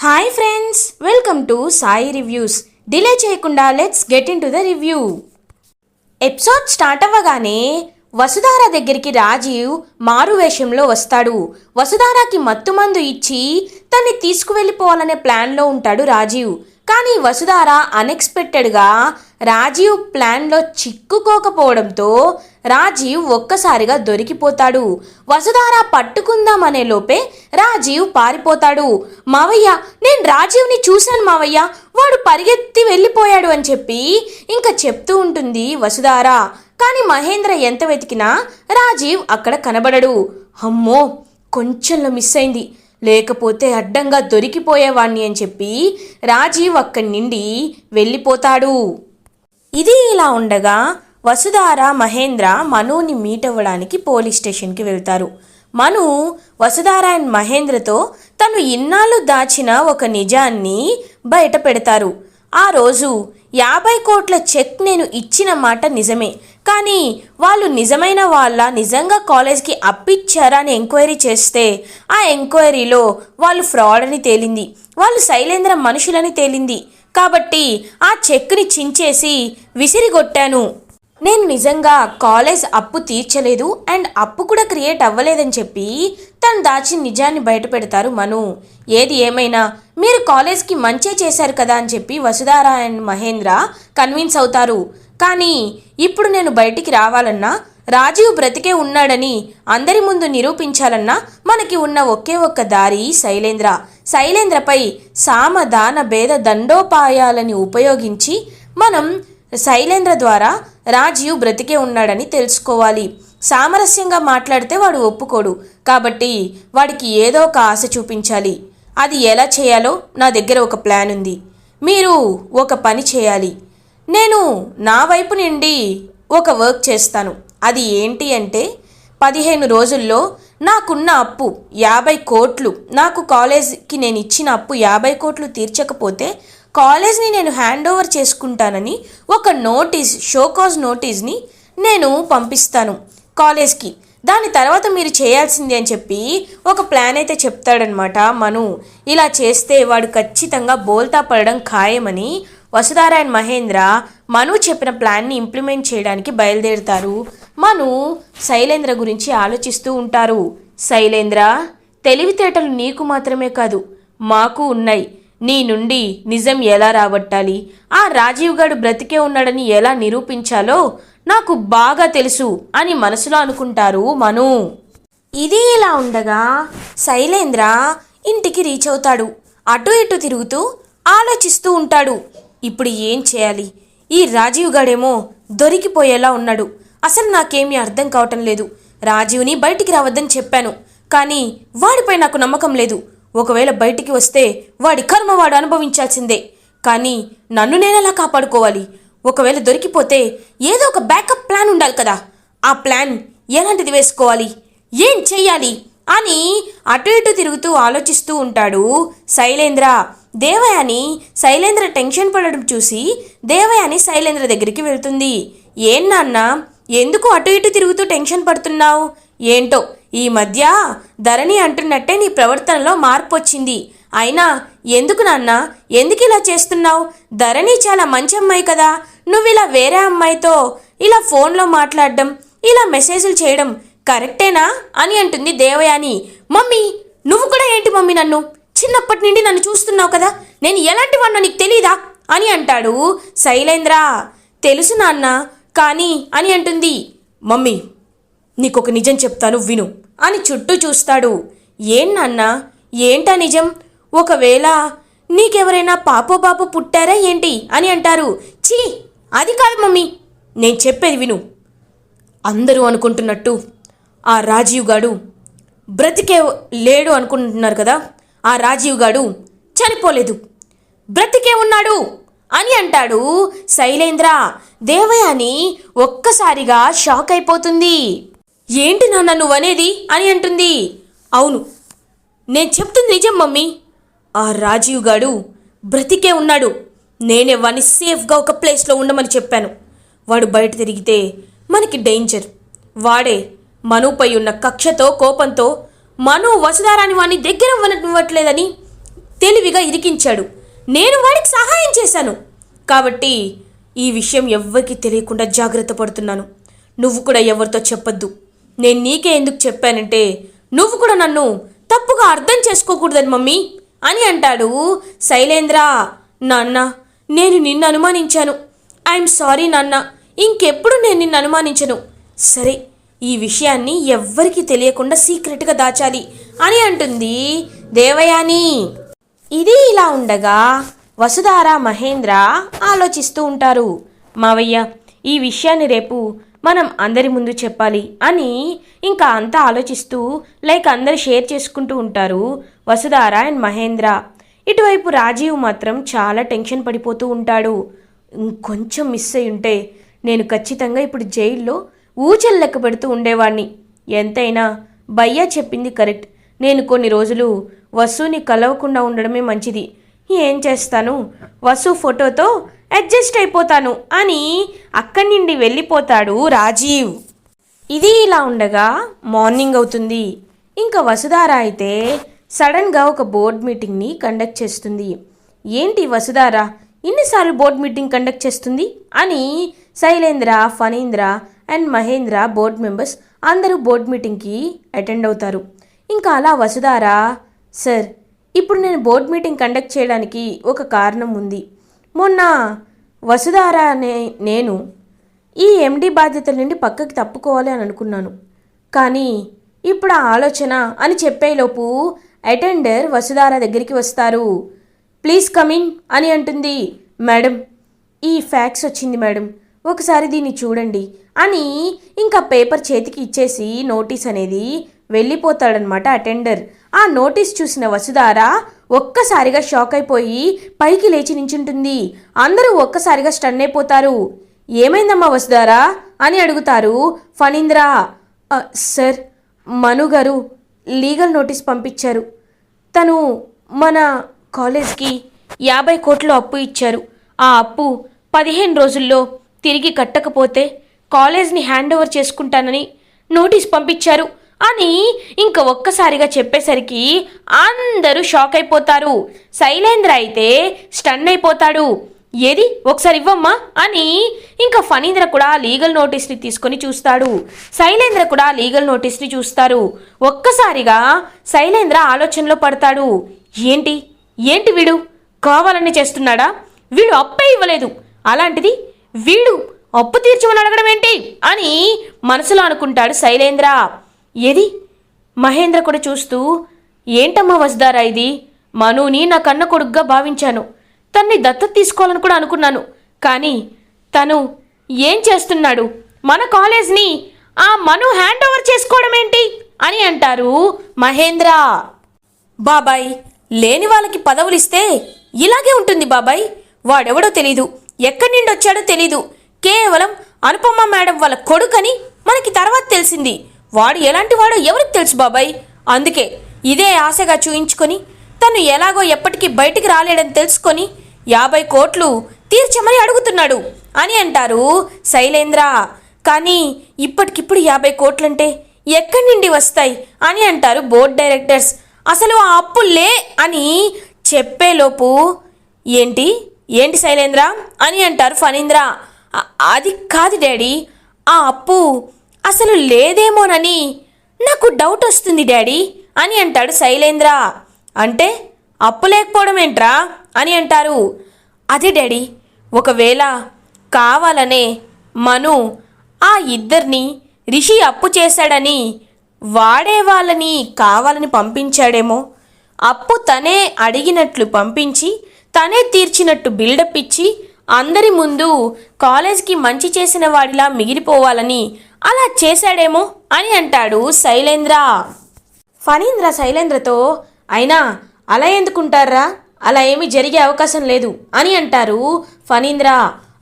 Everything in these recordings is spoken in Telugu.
Hi friends, welcome to Sai reviews. Delay చేయకుండా let's get in to the review. Episode start అవ్వగానే వసుధార దగ్గరికి రాజీవ్ మారు వేషంలో వస్తాడు. వసుధారాకి మత్తుమందు ఇచ్చి తన్ని తీసుకువెళ్ళిపోవాలనే ప్లాన్లో ఉంటాడు రాజీవ్. కానీ వసుధార అన్ఎక్స్పెక్టెడ్గా రాజీవ్ ప్లాన్లో చిక్కుకోకపోవడంతో రాజీవ్ ఒక్కసారిగా దొరికిపోతాడు. వసుధార పట్టుకుందామనే లోపే రాజీవ్ పారిపోతాడు. మావయ్య, నేను రాజీవ్ని చూశాను మావయ్య, వాడు పరిగెత్తి వెళ్ళిపోయాడు అని చెప్పి ఇంకా చెప్తూ ఉంటుంది వసుధార. కానీ మహేంద్ర ఎంత వెతికినా రాజీవ్ అక్కడ కనబడడు. అమ్మో, కొంచెంలో మిస్ అయింది, లేకపోతే అడ్డంగా దొరికిపోయేవాణ్ణి అని చెప్పి రాజీవ్ అక్కడి నుండి వెళ్ళిపోతాడు. ఇది ఇలా ఉండగా వసుధార, మహేంద్ర మనుని మీట్ అవ్వడానికి పోలీస్ స్టేషన్కి వెళ్తారు. మను వసుధార అండ్ మహేంద్రతో తను ఇన్నాళ్ళు దాచిన ఒక నిజాన్ని బయట పెడతారు. ఆ రోజు 50 కోట్ల చెక్ నేను ఇచ్చిన మాట నిజమే, కానీ వాళ్ళు నిజమైన వాళ్ళ, నిజంగా కాలేజ్కి అప్పిచ్చారా అని ఎంక్వైరీ చేస్తే ఆ ఎంక్వైరీలో వాళ్ళు ఫ్రాడ్ అని తేలింది, వాళ్ళు శైలేంద్ర మనుషులని తేలింది. కాబట్టి ఆ చెక్ని చించేసి విసిరిగొట్టాను. నేను నిజంగా కాలేజ్ అప్పు తీర్చలేదు అండ్ అప్పు కూడా క్రియేట్ అవ్వలేదని చెప్పి తను దాచిన నిజాన్ని బయట పెడతారు మను. ఏది ఏమైనా మీరు కాలేజ్కి మంచే చేశారు కదా అని చెప్పి వసుధార అండ్ మహేంద్ర కన్విన్స్ అవుతారు. కానీ ఇప్పుడు నేను బయటికి రావాలన్నా, రాజీవ్ బ్రతికే ఉన్నాడని అందరి ముందు నిరూపించాలన్నా మనకి ఉన్న ఒకే ఒక్క దారి శైలేంద్ర. శైలేంద్రపై సామధాన భేద దండోపాయాలని ఉపయోగించి మనం శైలేంద్ర ద్వారా రాజీవ్ బ్రతికే ఉన్నాడని తెలుసుకోవాలి. సామరస్యంగా మాట్లాడితే వాడు ఒప్పుకోడు, కాబట్టి వాడికి ఏదో ఒక ఆశ చూపించాలి. అది ఎలా చేయాలో నా దగ్గర ఒక ప్లాన్ ఉంది. మీరు ఒక పని చేయాలి. నేను నా వైపు నుండి ఒక వర్క్ చేస్తాను. అది ఏంటి అంటే 15 రోజుల్లో నాకున్న అప్పు 50 కోట్లు, నాకు కాలేజ్కి నేను ఇచ్చిన అప్పు 50 కోట్లు తీర్చకపోతే కాలేజ్ని నేను హ్యాండ్ ఓవర్ చేసుకుంటానని ఒక నోటీస్, షోకాజ్ నోటీస్ని నేను పంపిస్తాను కాలేజ్కి. దాని తర్వాత మీరు చేయాల్సింది అని చెప్పి ఒక ప్లాన్ అయితే చెప్తాడనమాట మను. ఇలా చేస్తే వాడు ఖచ్చితంగా బోల్తా పడడం ఖాయమని వసుధార అండ్ మహేంద్ర మను చెప్పిన ప్లాన్ని ఇంప్లిమెంట్ చేయడానికి బయలుదేరుతారు. మను శైలేంద్ర గురించి ఆలోచిస్తూ ఉంటారు. శైలేంద్ర, తెలివితేటలు నీకు మాత్రమే కాదు, మాకు ఉన్నాయి. నీ నుండి నిజం ఎలా రాబట్టాలి, ఆ రాజీవ్ గాడు బ్రతికే ఉన్నాడని ఎలా నిరూపించాలో నాకు బాగా తెలుసు అని మనసులో అనుకుంటారు మను. ఇది ఇలా ఉండగా శైలేంద్ర ఇంటికి రీచ్ అవుతాడు. అటు ఇటు తిరుగుతూ ఆలోచిస్తూ ఉంటాడు. ఇప్పుడు ఏం చేయాలి? ఈ రాజీవ్ గాడేమో దొరికిపోయేలా ఉన్నాడు. అసలు నాకేమీ అర్థం కావటం లేదు. రాజీవ్ని బయటికి రావద్దని చెప్పాను, కానీ వాడిపై నాకు నమ్మకం లేదు. ఒకవేళ బయటికి వస్తే వాడి కర్మ వాడు అనుభవించాల్సిందే. కానీ నన్ను నేనెలా కాపాడుకోవాలి? ఒకవేళ దొరికిపోతే ఏదో ఒక బ్యాకప్ ప్లాన్ ఉండాలి కదా. ఆ ప్లాన్ ఎలాంటిది వేసుకోవాలి, ఏం చెయ్యాలి అని అటు ఇటు తిరుగుతూ ఆలోచిస్తూ ఉంటాడు శైలేంద్ర. దేవయాని శైలేంద్ర టెన్షన్ పడడం చూసి దేవయాని శైలేంద్ర దగ్గరికి వెళ్తుంది. ఏం నాన్న, ఎందుకు అటు ఇటు తిరుగుతూ టెన్షన్ పడుతున్నావు? ఏంటో ఈ మధ్య ధరణి అంటున్నట్టే నీ ప్రవర్తనలో మార్పు వచ్చింది. అయినా ఎందుకు నాన్న, ఎందుకు ఇలా చేస్తున్నావు? ధరణి చాలా మంచి అమ్మాయి కదా. నువ్వు ఇలా వేరే అమ్మాయితో ఇలా ఫోన్లో మాట్లాడడం, ఇలా మెసేజ్లు చేయడం కరెక్టేనా అని అంటుంది దేవయాని. మమ్మీ, నువ్వు కూడా ఏంటి మమ్మీ, నన్ను చిన్నప్పటి నుండి నన్ను చూస్తున్నావు కదా, నేను ఎలాంటి వాడినో నీకు తెలీదా అని అంటాడు శైలేంద్ర. తెలుసు నాన్న, కానీ అని అంటుంది. మమ్మీ, నీకొక నిజం చెప్తాను విను అని చుట్టూ చూస్తాడు. ఏం నాన్న, ఏంటా నిజం? ఒకవేళ నీకెవరైనా పాపో బాపో పుట్టారా ఏంటి అని అంటారు. ఛీ, అది కాదు మమ్మీ, నేను చెప్పేది విను. అందరూ అనుకుంటున్నట్టు ఆ రాజీవ్ గాడు బ్రతికే లేడు అనుకుంటున్నారు కదా. ఆ రాజీవ్ గాడు చనిపోలేదు, బ్రతికే ఉన్నాడు అని అంటాడు శైలేంద్ర. దేవయాని ఒక్కసారిగా షాక్ అయిపోతుంది. ఏంటి నాన్న నువ్వనేది అని అంటుంది. అవును, నేను చెప్తుంది నిజం మమ్మీ. ఆ రాజీవ్ గాడు బ్రతికే ఉన్నాడు. నేనే వాడిని సేఫ్గా ఒక ప్లేస్లో ఉండమని చెప్పాను. వాడు బయట తిరిగితే మనకి డేంజర్. వాడే మనుపై ఉన్న కక్షతో, కోపంతో మను వసుధారాని వాడిని దగ్గర ఇవ్వట్లేదని తెలివిగా ఇరికించాడు. నేను వాడికి సహాయం చేశాను. కాబట్టి ఈ విషయం ఎవ్వరికీ తెలియకుండా జాగ్రత్త పడుతున్నాను. నువ్వు కూడా ఎవరితో చెప్పొద్దు. నేను నీకే ఎందుకు చెప్పానంటే నువ్వు కూడా నన్ను తప్పుగా అర్థం చేసుకోకూడదని మమ్మీ అని అంటాడు శైలేంద్ర. నాన్న, నేను నిన్ను అనుమానించాను. ఐఎమ్ సారీ నాన్న. ఇంకెప్పుడు నేను నిన్ను అనుమానించను. సరే, ఈ విషయాన్ని ఎవ్వరికీ తెలియకుండా సీక్రెట్గా దాచాలి అని అంటుంది దేవయాని. ఇది ఇలా ఉండగా వసుధార, మహేంద్ర ఆలోచిస్తూ ఉంటారు. మావయ్య, ఈ విషయాన్ని రేపు మనం అందరి ముందు చెప్పాలి అని ఇంకా అంతా ఆలోచిస్తూ అందరు షేర్ చేసుకుంటూ ఉంటారు వసుధార అండ్ మహేంద్ర. ఇటువైపు రాజీవ్ మాత్రం చాలా టెన్షన్ పడిపోతూ ఉంటాడు. ఇంకొంచెం మిస్ అయి ఉంటే నేను ఖచ్చితంగా ఇప్పుడు జైల్లో ఊచలు లెక్క పెడుతూ ఉండేవాణ్ణి. ఎంతైనా భయ్యా చెప్పింది కరెక్ట్. నేను కొన్ని రోజులు వసుని కలవకుండా ఉండడమే మంచిది. ఏం చేస్తాను, వసు ఫోటోతో అడ్జస్ట్ అయిపోతాను అని అక్కడి నుండి వెళ్ళిపోతాడు రాజీవ్. ఇది ఇలా ఉండగా మార్నింగ్ అవుతుంది. ఇంకా వసుధార అయితే సడన్గా ఒక బోర్డ్ మీటింగ్ని కండక్ట్ చేస్తుంది. ఏంటి వసుధార ఇన్నిసార్లు బోర్డ్ మీటింగ్ కండక్ట్ చేస్తుంది అని Shailendra, Phanindra and Mahendra board members అందరూ బోర్డ్ మీటింగ్కి అటెండ్ అవుతారు. ఇంకా అలా వసుధార, సార్, ఇప్పుడు నేను బోర్డ్ మీటింగ్ కండక్ట్ చేయడానికి ఒక కారణం ఉంది. మొన్న వసుధార నేను ఈ ఎండి బాధ్యతల నుండి పక్కకి తప్పుకోవాలి అని అనుకున్నాను. కానీ ఇప్పుడు ఆ ఆలోచన అని చెప్పేలోపు అటెండర్ వసుధార దగ్గరికి వస్తారు. ప్లీజ్ కమిన్ అని అంటుంది. మేడం, ఈ ఫ్యాక్స్ వచ్చింది మేడం, ఒకసారి దీన్ని చూడండి అని ఇంకా పేపర్ చేతికి ఇచ్చేసి నోటీస్ అనేది వెళ్ళిపోతాడనమాట అటెండర్. ఆ నోటీస్ చూసిన వసుధార ఒక్కసారిగా షాక్ అయిపోయి పైకి లేచి నించుంటుంది. అందరూ ఒక్కసారిగా స్టన్ అయిపోతారు. ఏమైందమ్మా వసుధార అని అడుగుతారు ఫణీంద్ర. సార్, మను గారు లీగల్ నోటీస్ పంపించారు. తను మన కాలేజ్కి 50 కోట్లు అప్పు ఇచ్చారు. ఆ అప్పు 15 రోజుల్లో తిరిగి కట్టకపోతే కాలేజ్ని హ్యాండ్ ఓవర్ చేసుకుంటానని నోటీస్ పంపించారు అని ఇంకా ఒక్కసారిగా చెప్పేసరికి అందరూ షాక్ అయిపోతారు. శైలేంద్ర అయితే స్టన్ అయిపోతాడు. ఏది ఒకసారి ఇవ్వమ్మా అని ఇంకా ఫణీంద్ర కూడా లీగల్ నోటీస్ని తీసుకొని చూస్తాడు. శైలేంద్ర కూడా లీగల్ నోటీస్ని చూస్తారు. ఒక్కసారిగా శైలేంద్ర ఆలోచనలో పడతాడు. ఏంటి ఏంటి వీడు కావాలని చేస్తున్నాడా? వీడు అప్పే ఇవ్వలేదు, అలాంటిది వీడు అప్పు తీర్చమని అడగడం ఏంటి అని మనసులో అనుకుంటాడు శైలేంద్ర. ఏది మహేంద్ర కూడా చూస్తూ, ఏంటమ్మా వసుధార ఇది? మనుని నా కన్న కొడుకుగా భావించాను. తన్ని దత్తత తీసుకోవాలని కూడా అనుకున్నాను. కానీ తను ఏం చేస్తున్నాడు? మన కాలేజ్ని ఆ మను హ్యాండ్ ఓవర్ చేసుకోవడం ఏంటి అని అంటారు మహేంద్ర. బాబాయ్, లేని వాళ్ళకి పదవులు ఇస్తే ఇలాగే ఉంటుంది బాబాయ్. వాడెవడో తెలీదు, ఎక్కడి నుండి వచ్చాడో తెలీదు. కేవలం అనుపమ మేడం వాళ్ళ కొడుకని మనకి తర్వాత తెలిసింది. వాడు ఎలాంటి వాడో ఎవరికి తెలుసు బాబాయ్. అందుకే ఇదే ఆశగా చూయించుకొని తను ఎలాగో ఎప్పటికీ బయటికి రాలేడని తెలుసుకొని 50 కోట్లు తీర్చమని అడుగుతున్నాడు అని అంటారు శైలేంద్ర. కానీ ఇప్పటికిప్పుడు 50 కోట్లంటే ఎక్కడి నుండి వస్తాయి అని అంటారు బోర్డ్ డైరెక్టర్స్. అసలు ఆ అప్పులే అని చెప్పేలోపు ఏంటి ఏంటి శైలేంద్ర అని అంటారు ఫణీంద్ర. అది కాదు డాడీ, ఆ అప్పు అసలు లేదేమోనని నాకు డౌట్ వస్తుంది డాడీ అని అంటాడు శైలేంద్ర. అంటే అప్పు లేకపోవడం ఏంట్రా అని అంటారు. అదే డాడీ, ఒకవేళ కావాలనే మను ఆ ఇద్దరిని రిషి అప్పు చేశాడని వాడే వాళ్ళని కావాలని పంపించాడేమో. అప్పు తనే అడిగినట్లు పంపించి తనే తీర్చినట్టు బిల్డప్ ఇచ్చి అందరి ముందు కాలేజ్కి మంచి చేసిన వాడిలా మిగిలిపోవాలని అలా చేశాడేమో అని అంటాడు శైలేంద్ర. ఫణీంద్ర శైలేంద్రతో, అయినా అలా ఎందుకుంటారా, అలా ఏమీ జరిగే అవకాశం లేదు అని అంటారు ఫణీంద్ర.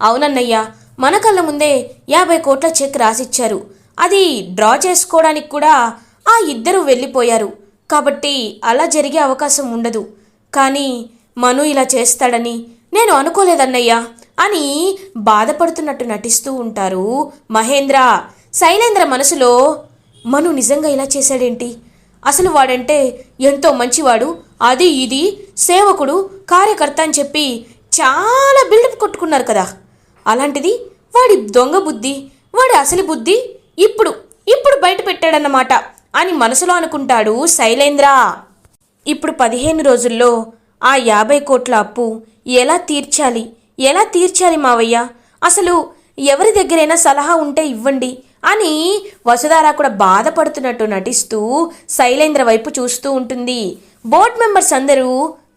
అవునన్నయ్య, మన కళ్ళ ముందే 50 కోట్ల చెక్ రాసిచ్చారు. అది డ్రా చేసుకోవడానికి కూడా ఆ ఇద్దరు వెళ్ళిపోయారు. కాబట్టి అలా జరిగే అవకాశం ఉండదు. కానీ మను ఇలా చేస్తాడని నేను అనుకోలేదన్నయ్యా అని బాధపడుతున్నట్టు నటిస్తూ ఉంటారు మహేంద్ర. శైలేంద్ర మనసులో, మను నిజంగా ఇలా చేశాడేంటి? అసలు వాడంటే ఎంతో మంచివాడు, అది ఇది సేవకుడు కార్యకర్త అని చెప్పి చాలా బిల్డప్ కొట్టుకున్నారు కదా. అలాంటిది వాడి దొంగ బుద్ధి, వాడి అసలు బుద్ధి ఇప్పుడు ఇప్పుడు బయట పెట్టాడన్నమాట అని మనసులో అనుకుంటాడు శైలేంద్ర. ఇప్పుడు 15 రోజుల్లో ఆ 50 కోట్ల అప్పు ఎలా తీర్చాలి మావయ్య, అసలు ఎవరి దగ్గరైనా సలహా ఉంటే ఇవ్వండి అని వసుధార కూడా బాధపడుతున్నట్టు నటిస్తూ శైలేంద్ర వైపు చూస్తూ ఉంటుంది. బోర్డ్ మెంబర్స్ అందరూ,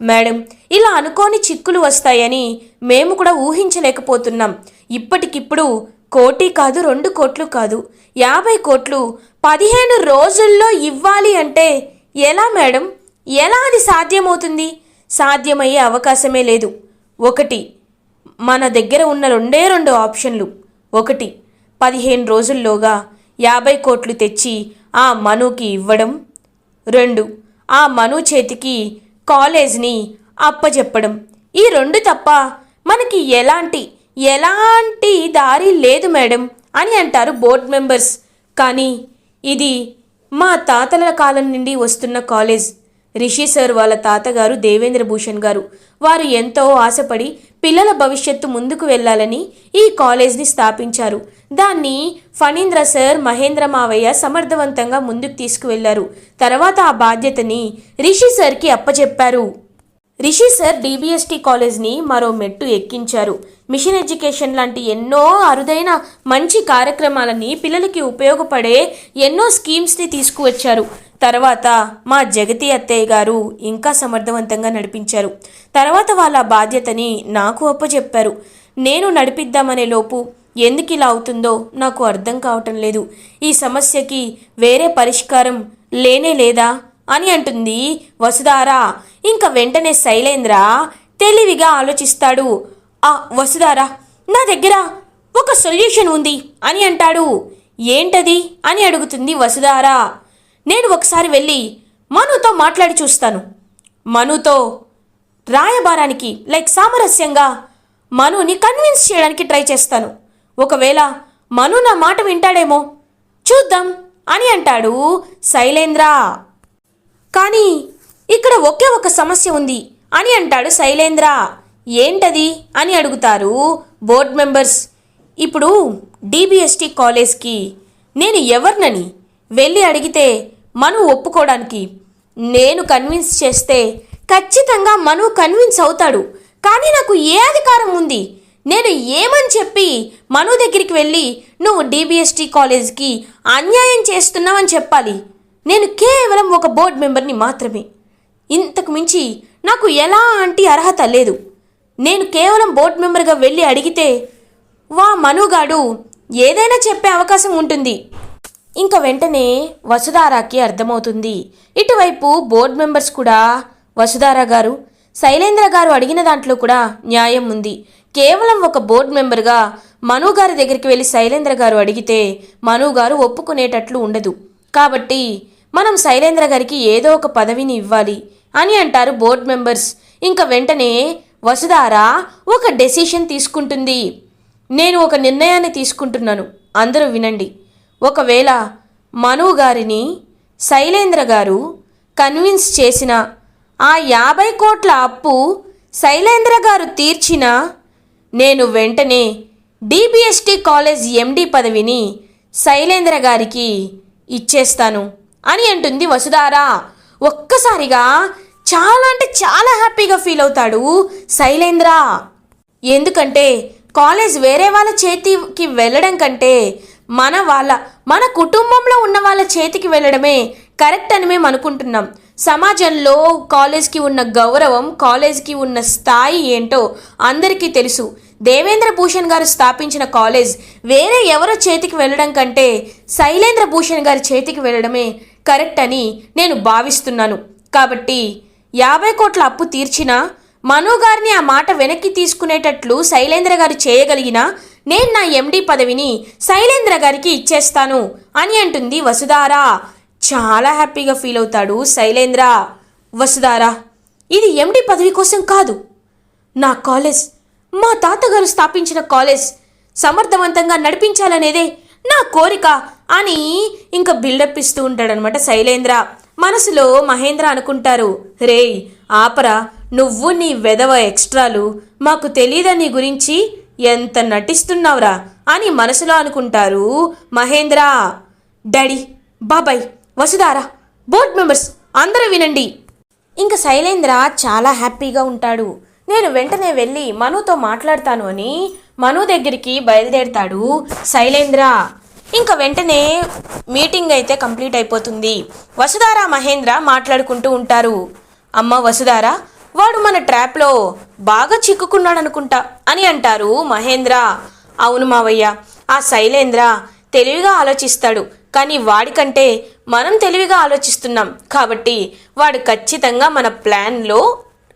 మేడం ఇలా అనుకోని చిక్కులు వస్తాయని మేము కూడా ఊహించలేకపోతున్నాం. ఇప్పటికిప్పుడు 1 కోటి కాదు 2 కోట్లు కాదు 50 కోట్లు 15 రోజుల్లో ఇవ్వాలి అంటే ఎలా మేడం, ఎలా అది సాధ్యమవుతుంది? సాధ్యమయ్యే అవకాశమే లేదు. ఒకటి, మన దగ్గర ఉన్న 2 ఆప్షన్లు. ఒకటి, 15 రోజుల్లోగా 50 కోట్లు తెచ్చి ఆ మనుకి ఇవ్వడం. 2, ఆ మను చేతికి కాలేజ్ని అప్పచెప్పడం. ఈ 2 తప్ప మనకి ఎలాంటి దారి లేదు మేడం అని అంటారు బోర్డ్ మెంబర్స్. కానీ ఇది మా తాతల కాలం నుండి వస్తున్న కాలేజ్. రిషి సార్ వాళ్ళ తాతగారు దేవేంద్ర భూషణ్ గారు, వారు ఎంతో ఆశపడి పిల్లల భవిష్యత్తు ముందుకు వెళ్ళాలని ఈ కాలేజ్ని స్థాపించారు. దాన్ని ఫణీంద్ర సార్, మహేంద్ర మావయ్య సమర్థవంతంగా ముందుకు తీసుకువెళ్లారు. తర్వాత ఆ బాధ్యతని రిషి సార్కి అప్పచెప్పారు. రిషి సార్ డిబిఎస్టి కాలేజ్ని మరో మెట్టు ఎక్కించారు. మిషన్ ఎడ్యుకేషన్ లాంటి ఎన్నో అరుదైన మంచి కార్యక్రమాలని, పిల్లలకి ఉపయోగపడే ఎన్నో స్కీమ్స్ని తీసుకువచ్చారు. తర్వాత మా జగతి అత్తయ్య గారు ఇంకా సమర్థవంతంగా నడిపించారు. తర్వాత వాళ్ళ బాధ్యతని నాకు అప్పచెప్పారు. నేను నడిపిద్దామనే లోపు ఎందుకు ఇలా అవుతుందో నాకు అర్థం కావటం లేదు. ఈ సమస్యకి వేరే పరిష్కారం లేనే లేదా అని అంటుంది వసుధార. ఇంకా వెంటనే శైలేంద్ర తెలివిగా ఆలోచిస్తాడు. వసుధార, నా దగ్గర ఒక సొల్యూషన్ ఉంది అని అంటాడు. ఏంటది అని అడుగుతుంది వసుధార. నేను ఒకసారి వెళ్ళి మనుతో మాట్లాడి చూస్తాను. మనుతో రాయబారానికి సామరస్యంగా మనుని కన్విన్స్ చేయడానికి ట్రై చేస్తాను. ఒకవేళ మను నా మాట వింటాడేమో చూద్దాం అని అంటాడు శైలేంద్ర. కానీ ఇక్కడ ఒకే ఒక సమస్య ఉంది అని అంటాడు శైలేంద్ర. ఏంటది అని అడుగుతారు బోర్డ్ మెంబర్స్. ఇప్పుడు డిబిఎస్టి కాలేజ్కి నేను ఎవరినని వెళ్ళి అడిగితే మను ఒప్పుకోవడానికి నేను కన్విన్స్ చేస్తే ఖచ్చితంగా మను కన్విన్స్ అవుతాడు. కానీ నాకు ఏ అధికారం ఉంది? నేను ఏమని చెప్పి మను దగ్గరికి వెళ్ళి నువ్వు డిబిఎస్టి కాలేజ్కి అన్యాయం చేస్తున్నావని చెప్పాలి? నేను కేవలం ఒక బోర్డ్ మెంబర్ని మాత్రమే. ఇంతకు మించి నాకు ఎలాంటి అర్హత లేదు. నేను కేవలం బోర్డ్ మెంబర్గా వెళ్ళి అడిగితే మనుగాడు ఏదైనా చెప్పే అవకాశం ఉంటుంది. ఇంకా వెంటనే వసుధారాకి అర్థమవుతుంది. ఇటువైపు బోర్డ్ మెంబర్స్ కూడా, వసుధార గారు, శైలేంద్ర గారు అడిగిన దాంట్లో కూడా న్యాయం ఉంది. కేవలం ఒక బోర్డ్ మెంబర్గా మను గారి దగ్గరికి వెళ్ళి శైలేంద్ర గారు అడిగితే మను గారు ఒప్పుకునేటట్లు ఉండదు. కాబట్టి మనం శైలేంద్ర గారికి ఏదో ఒక పదవిని ఇవ్వాలి అని అంటారు బోర్డ్ మెంబర్స్. ఇంకా వెంటనే వసుధార ఒక డెసిషన్ తీసుకుంటుంది. నేను ఒక నిర్ణయాన్ని తీసుకుంటున్నాను, అందరూ వినండి. ఒకవేళ మను గారిని శైలేంద్ర గారు కన్విన్స్ చేసిన ఆ 50 కోట్ల అప్పు శైలేంద్ర గారు తీర్చిన నేను వెంటనే డిబిఎస్టి కాలేజ్ ఎండి పదవిని శైలేంద్ర గారికి ఇచ్చేస్తాను అని అంటుంది వసుధార. ఒక్కసారిగా చాలా అంటే చాలా హ్యాపీగా ఫీల్ అవుతాడు శైలేంద్ర. ఎందుకంటే కాలేజ్ వేరే వాళ్ళ చేతికి వెళ్ళడం కంటే మన కుటుంబంలో ఉన్న వాళ్ళ చేతికి వెళ్ళడమే కరెక్ట్ అని మేము అనుకుంటున్నాం. సమాజంలో కాలేజ్కి ఉన్న గౌరవం, కాలేజ్కి ఉన్న స్థాయి ఏంటో అందరికీ తెలుసు. దేవేంద్ర భూషణ్ గారు స్థాపించిన కాలేజ్ వేరే ఎవరో చేతికి వెళ్ళడం కంటే శైలేంద్ర భూషణ్ గారి చేతికి వెళ్ళడమే కరెక్ట్ అని నేను భావిస్తున్నాను. కాబట్టి 50 కోట్ల అప్పు తీర్చినా మను గారిని ఆ మాట వెనక్కి తీసుకునేటట్లు శైలేంద్ర గారు చేయగలిగినా నేను నా ఎండి పదవిని శైలేంద్ర గారికి ఇచ్చేస్తాను అని అంటుంది వసుధార. చాలా హ్యాపీగా ఫీల్ అవుతాడు శైలేంద్ర. వసుధార, ఇది ఎండి పదవి కోసం కాదు, నా కాలేజ్, మా తాతగారు స్థాపించిన కాలేజ్ సమర్థవంతంగా నడిపించాలనేదే నా కోరిక అని ఇంకా బిల్డప్ ఇస్తూ ఉంటాడనమాట శైలేంద్ర. మనసులో మహేంద్ర అనుకుంటారు, రేయ్ ఆపరా, నువ్వు నీ వెధవ ఎక్స్ట్రాలు, మాకు తెలీదా నీ గురించి, ఎంత నటిస్తున్నావురా అని మనసులో అనుకుంటారు మహేంద్ర. డాడీ, బాబాయ్, వసుధార, బోర్డ్ మెంబర్స్ అందరూ వినండి. ఇంక శైలేంద్ర చాలా హ్యాపీగా ఉంటాడు. నేను వెంటనే వెళ్ళి మనుతో మాట్లాడతాను అని మను దగ్గరికి బయలుదేరతాడు శైలేంద్ర. ఇంక వెంటనే మీటింగ్ అయితే కంప్లీట్ అయిపోతుంది. వసుధార మహేంద్ర మాట్లాడుకుంటూ ఉంటారు. అమ్మ వసుధార, వాడు మన ట్రాప్లో బాగా చిక్కుకున్నాడు అనుకుంటా అని అంటారు మహేంద్ర. అవును మావయ్య, ఆ శైలేంద్ర తెలివిగా ఆలోచిస్తాడు, కానీ వాడికంటే మనం తెలివిగా ఆలోచిస్తున్నాం కాబట్టి వాడు ఖచ్చితంగా మన ప్లాన్లో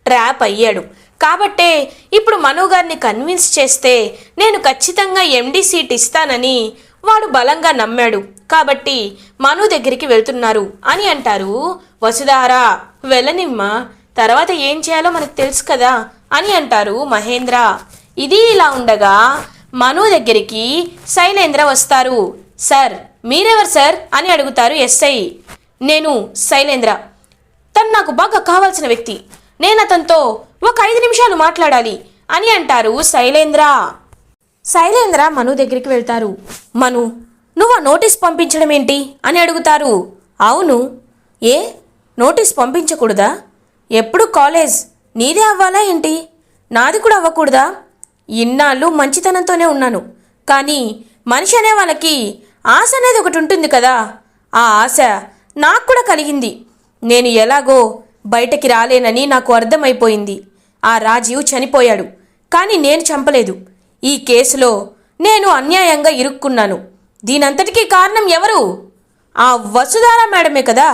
ట్రాప్ అయ్యాడు. కాబట్టే ఇప్పుడు మను గారిని కన్విన్స్ చేస్తే నేను ఖచ్చితంగా ఎండి సీట్ ఇస్తానని వాడు బలంగా నమ్మాడు. కాబట్టి మను దగ్గరికి వెళ్తున్నారు అని అంటారు వసుధార. వెళ్ళనిమ్మా, తర్వాత ఏం చేయాలో మనకు తెలుసు కదా అని అంటారు మహేంద్ర. ఇది ఇలా ఉండగా మను దగ్గరికి శైలేంద్ర వస్తారు. సార్, మీరెవరు సార్ అని అడుగుతారు ఎస్ఐ. నేను శైలేంద్ర, తను నాకు బాగా కావాల్సిన వ్యక్తి, నేను అతనితో ఒక 5 నిమిషాలు మాట్లాడాలి అని అంటారు శైలేంద్ర. శైలేంద్ర మను దగ్గరికి వెళ్తారు. మను, నువ్వు ఆ నోటీస్ పంపించడం ఏంటి అని అడుగుతారు. అవును, ఏ నోటీస్ పంపించకూడదా? ఎప్పుడు కాలేజ్ నీదే అవ్వాలా ఏంటి? నాది కూడా అవ్వకూడదా? ఇన్నాళ్ళు మంచితనంతోనే ఉన్నాను, కానీ మనిషి అనే వాళ్ళకి ఆశ అనేది ఒకటి ఉంటుంది కదా, ఆ ఆశ నాకు కూడా కలిగింది. నేను ఎలాగో బయటకి రాలేనని నాకు అర్థమైపోయింది. ఆ రాజీవ్ చనిపోయాడు, కానీ నేను చంపలేదు. ఈ కేసులో నేను అన్యాయంగా ఇరుక్కున్నాను. దీనంతటికీ కారణం ఎవరు? ఆ వసుధార మేడమే కదా.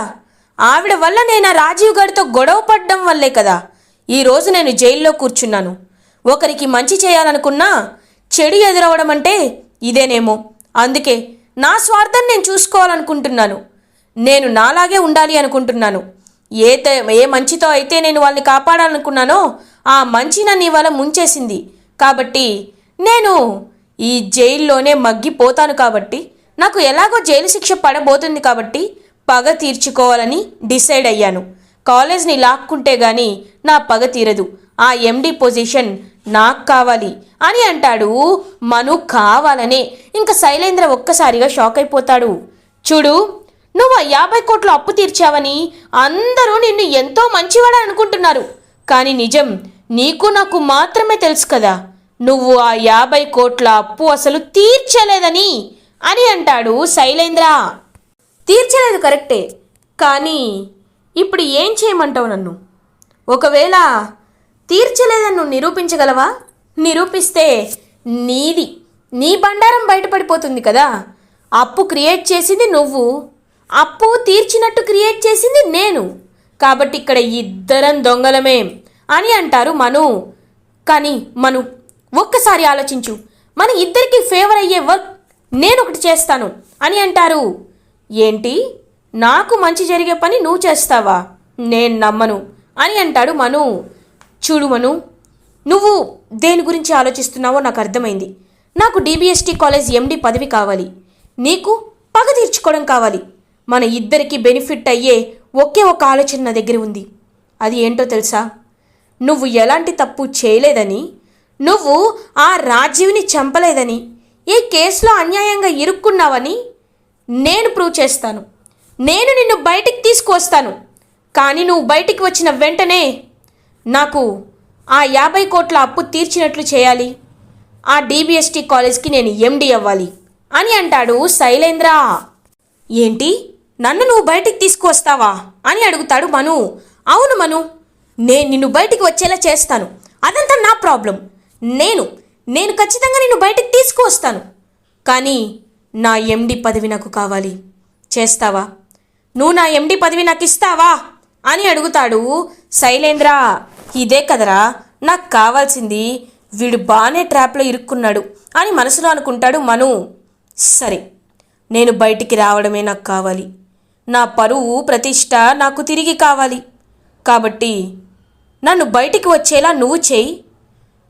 ఆవిడ వల్ల నేను ఆ రాజీవ్ గారితో గొడవ పడ్డం వల్లే కదా ఈరోజు నేను జైల్లో కూర్చున్నాను. ఒకరికి మంచి చేయాలనుకున్నా చెడు ఎదురవడం అంటే ఇదేనేమో. అందుకే నా స్వార్థం నేను చూసుకోవాలనుకుంటున్నాను. నేను నాలాగే ఉండాలి అనుకుంటున్నాను. ఏ మంచితో అయితే నేను వాళ్ళని కాపాడాలనుకున్నానో ఆ మంచి నన్ను ఇవాళ ముంచేసింది. కాబట్టి నేను ఈ జైల్లోనే మగ్గిపోతాను. కాబట్టి నాకు ఎలాగో జైలు శిక్ష పడబోతుంది కాబట్టి పగ తీర్చుకోవాలని డిసైడ్ అయ్యాను. కాలేజ్ని లాక్కుంటే గాని నా పగ తీరదు. ఆ ఎండి పొజిషన్ నాకు కావాలి అని అంటాడు మను కావాలనే. ఇంకా శైలేంద్ర ఒక్కసారిగా షాక్ అయిపోతాడు. చూడు, నువ్వు 50 కోట్ల అప్పు తీర్చావని అందరూ నిన్ను ఎంతో మంచివాడు అనుకుంటున్నారు, కానీ నిజం నీకు నాకు మాత్రమే తెలుసు కదా. నువ్వు ఆ 50 కోట్ల అప్పు అసలు తీర్చలేదని అని అంటాడు శైలేంద్ర. తీర్చలేదు కరెక్టే, కానీ ఇప్పుడు ఏం చేయమంటావు నన్ను? ఒకవేళ తీర్చలేదని నువ్వు నిరూపించగలవా? నిరూపిస్తే నీ బండారం బయటపడిపోతుంది కదా. అప్పు క్రియేట్ చేసింది నువ్వు, అప్పు తీర్చినట్టు క్రియేట్ చేసింది నేను. కాబట్టి ఇక్కడ ఇద్దరం దొంగలమే అని అంటారు మను. కానీ మను, ఒక్కసారి ఆలోచించు, మన ఇద్దరికి ఫేవర్ అయ్యే వర్క్ నేను ఒకటి చేస్తాను అని అంటారు. ఏంటి, నాకు మంచి జరిగే పని నువ్వు చేస్తావా? నేను నమ్మను అని అంటాడు మను. చూడు మను, నువ్వు దేని గురించి ఆలోచిస్తున్నావో నాకు అర్థమైంది. నాకు డిబిఎస్టీ కాలేజ్ ఎండి పదవి కావాలి, నీకు పగ తీర్చుకోవడం కావాలి. మన ఇద్దరికి బెనిఫిట్ అయ్యే ఒకే ఒక ఆలోచన నా దగ్గర ఉంది. అది ఏంటో తెలుసా? నువ్వు ఎలాంటి తప్పు చేయలేదని, నువ్వు ఆ రాజీవ్ని చంపలేదని, ఈ కేసులో అన్యాయంగా ఇరుక్కున్నావని నేను ప్రూవ్ చేస్తాను. నేను నిన్ను బయటికి తీసుకువస్తాను. కానీ నువ్వు బయటికి వచ్చిన వెంటనే నాకు ఆ 50 కోట్ల అప్పు తీర్చినట్లు చేయాలి. ఆ డిబిఎస్టీ కాలేజ్కి నేను ఎండి అవ్వాలి అని అంటాడు శైలేంద్ర. ఏంటి, నన్ను నువ్వు బయటికి తీసుకువస్తావా అని అడుగుతాడు మను. అవును మను, నేను నిన్ను బయటికి వచ్చేలా చేస్తాను. అదంతా నా ప్రాబ్లం. నేను ఖచ్చితంగా నిన్ను బయటికి తీసుకువస్తాను. కానీ నా ఎండి పదవి నాకు కావాలి. చేస్తావా? నువ్వు నా ఎండి పదవి నాకు ఇస్తావా అని అడుగుతాడు శైలేంద్ర. ఇదే కదరా నాకు కావాల్సింది. వీడు బాగానే ట్రాప్లో ఇరుక్కున్నాడు అని మనసులో అనుకుంటాడు మను. సరే, నేను బయటికి రావడమే నాకు కావాలి. నా పరువు ప్రతిష్ట నాకు తిరిగి కావాలి. కాబట్టి నన్ను బయటికి వచ్చేలా నువ్వు చేయి.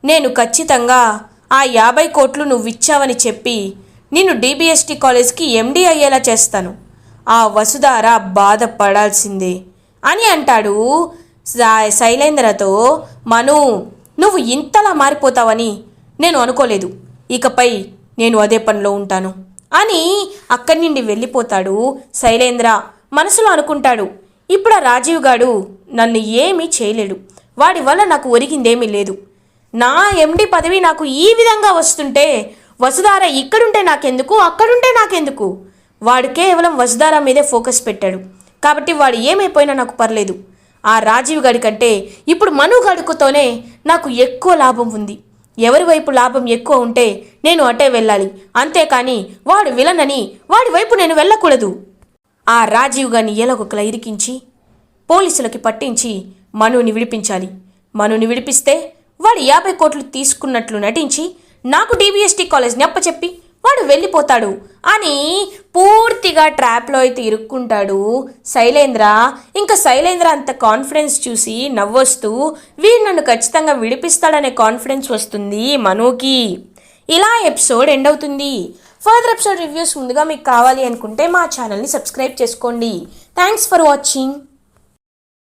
నేను ఖచ్చితంగా ఆ 50 కోట్లు నువ్వు ఇచ్చావని చెప్పి నిన్ను డిబిఎస్టీ కాలేజ్కి ఎండి అయ్యేలా చేస్తాను. ఆ వసుధార బాధపడాల్సిందే అని అంటాడు శైలేంద్రతో. మను, నువ్వు ఇంతలా మారిపోతావని నేను అనుకోలేదు. ఇకపై నేను అదే పనిలో ఉంటాను అని అక్కడి నుండి వెళ్ళిపోతాడు శైలేంద్ర. మనసులో అనుకుంటాడు, ఇప్పుడు ఆ రాజీవ్ గాడు నన్ను ఏమీ చేయలేడు. వాడి వల్ల నాకు ఒరిగిందేమీ లేదు. నా ఎండి పదవి నాకు ఈ విధంగా వస్తుంటే వసుధార ఇక్కడుంటే నాకెందుకు, అక్కడుంటే నాకెందుకు? వాడు కేవలం వసుధార మీదే ఫోకస్ పెట్టాడు కాబట్టి వాడు ఏమైపోయినా నాకు పర్లేదు. ఆ రాజీవ్ గాడి కంటే ఇప్పుడు మను గడుకుతోనే నాకు ఎక్కువ లాభం ఉంది. ఎవరి వైపు లాభం ఎక్కువ ఉంటే నేను అటే వెళ్ళాలి, అంతేకాని వాడు విలనని వాడి వైపు నేను వెళ్ళకూడదు. ఆ రాజీవ్ గారిని ఎలాగొకలా ఇరికించి పోలీసులకి పట్టించి మనుని విడిపించాలి. మనుని విడిపిస్తే వాడు 50 కోట్లు తీసుకున్నట్లు నటించి నాకు DBST కాలేజ్ని అప్పచెప్పి వాడు వెళ్ళిపోతాడు అని పూర్తిగా ట్రాప్లో అయితే ఇరుక్కుంటాడు శైలేంద్ర. ఇంకా శైలేంద్ర అంత కాన్ఫిడెన్స్ చూసి నవ్వొస్తూ వీడు నన్ను ఖచ్చితంగా విడిపిస్తాడనే కాన్ఫిడెన్స్ వస్తుంది మనుకి. ఇలా ఎపిసోడ్ ఎండ్ అవుతుంది. ఫర్దర్ ఎపిసోడ్ రివ్యూస్ ముందుగా మీకు కావాలి అనుకుంటే మా ఛానల్ని సబ్స్క్రైబ్ చేసుకోండి. Thanks for watching.